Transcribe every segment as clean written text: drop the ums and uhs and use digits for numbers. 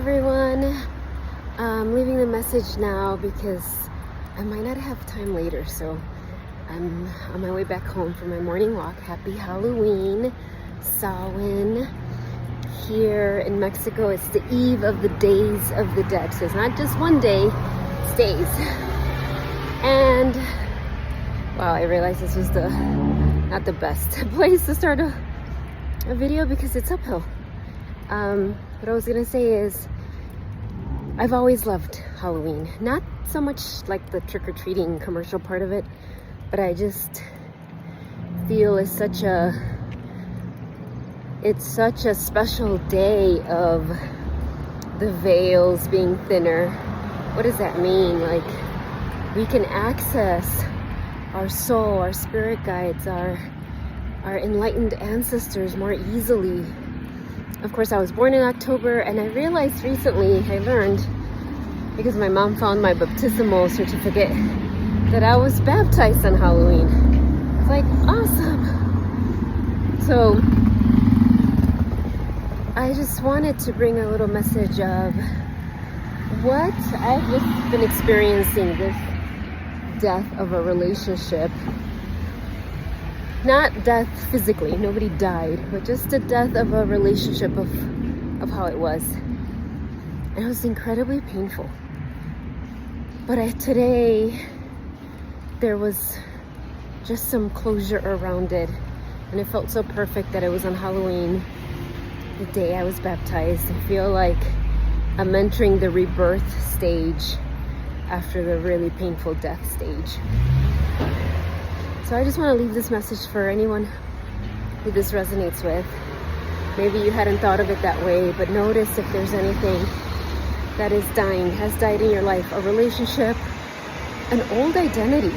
everyone. I'm leaving the message now because I might not have time later, so I'm on my way back home for my morning walk. Happy Halloween, Samhain. Here in Mexico, it's the eve of the Days of the Dead, so it's not just one day, it's days. And wow, I realized this was not the best place to start a video because it's uphill. What I was gonna say is I've always loved Halloween. Not so much like the trick-or-treating commercial part of it, but I just feel it's such a special day of the veils being thinner. What does that mean? Like, we can access our soul, our spirit guides, our enlightened ancestors more easily. Of course, I was born in October, and I realized recently, I learned, because my mom found my baptismal certificate, that I was baptized on Halloween. It's like, awesome. So I just wanted to bring a little message of what I've just been experiencing, this death of a relationship. Not death physically, nobody died, but just the death of a relationship of how it was. And it was incredibly painful. But today, there was just some closure around it. And it felt so perfect that it was on Halloween, the day I was baptized. I feel like I'm entering the rebirth stage after the really painful death stage. So I just want to leave this message for anyone who this resonates with. Maybe you hadn't thought of it that way, but notice if there's anything that is dying, has died in your life, a relationship, an old identity.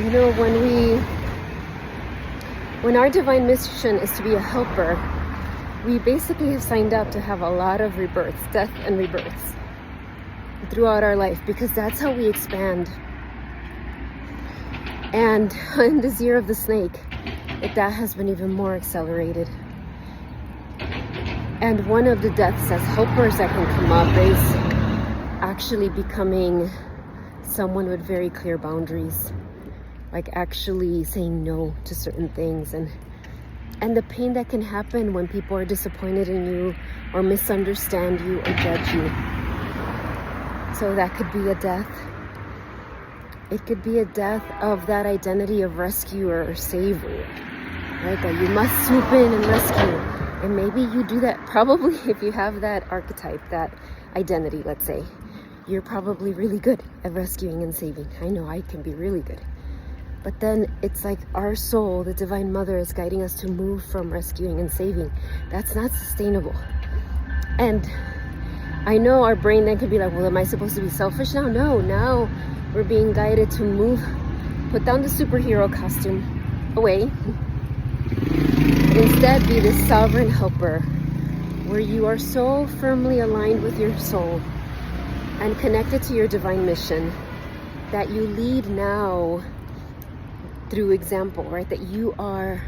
You know, when our divine mission is to be a helper, we basically have signed up to have a lot of rebirths, death and rebirths throughout our life, because that's how we expand. And in this year of the snake, that has been even more accelerated. And one of the deaths as helpers that can come up is actually becoming someone with very clear boundaries, like actually saying no to certain things, and the pain that can happen when people are disappointed in you or misunderstand you or judge you. So that could be a death. It could be a death of that identity of rescuer or savior, right? That you must swoop in and rescue. And maybe you do that, probably if you have that archetype, that identity, let's say, you're probably really good at rescuing and saving. I know I can be really good. But then it's like our soul, the Divine Mother, is guiding us to move from rescuing and saving. That's not sustainable. And I know our brain then could be like, well, am I supposed to be selfish now? No, now we're being guided to move, put down the superhero costume away, and instead be this sovereign helper where you are so firmly aligned with your soul and connected to your divine mission that you lead now through example, right? That you are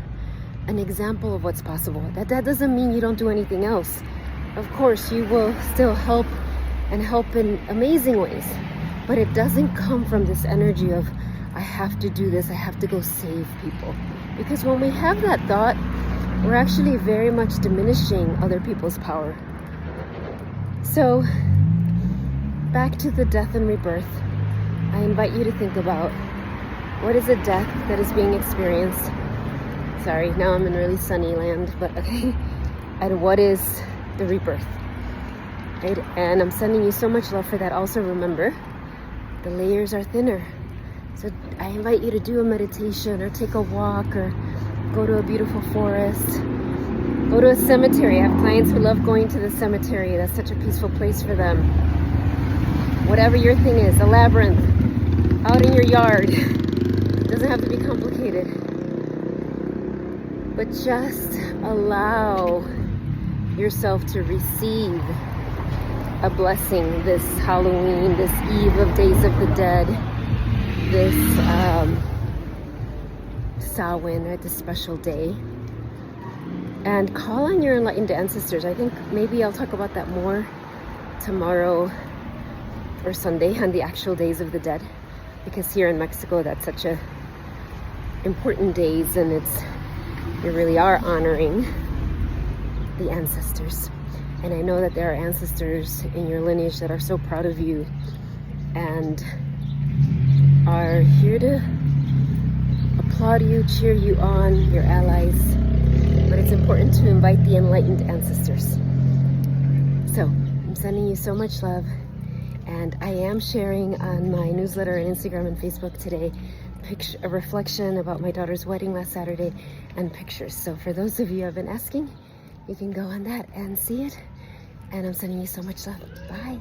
an example of what's possible. That doesn't mean you don't do anything else. Of course, you will still help and help in amazing ways. But it doesn't come from this energy of, I have to do this, I have to go save people. Because when we have that thought, we're actually very much diminishing other people's power. So, back to the death and rebirth, I invite you to think about, what is a death that is being experienced? Sorry, now I'm in really sunny land, but okay. And what is the rebirth? Right? And I'm sending you so much love for that. Also remember, the layers are thinner. So I invite you to do a meditation or take a walk or go to a beautiful forest. Go to a cemetery. I have clients who love going to the cemetery. That's such a peaceful place for them. Whatever your thing is, a labyrinth, out in your yard. It doesn't have to be complicated. But just allow yourself to receive a blessing this Halloween, this eve of Days of the Dead, this Samhain, right, this special day. And call on your enlightened ancestors. I think maybe I'll talk about that more tomorrow or Sunday on the actual days of the dead, because here in Mexico that's such a important days, and you really are honoring the ancestors. And I know that there are ancestors in your lineage that are so proud of you and are here to applaud you, cheer you on, your allies. But it's important to invite the enlightened ancestors. So I'm sending you so much love, and I am sharing on my newsletter and Instagram and Facebook today a reflection about my daughter's wedding last Saturday and pictures. So for those of you who have been asking, you can go on that and see it. And I'm sending you so much love. Bye.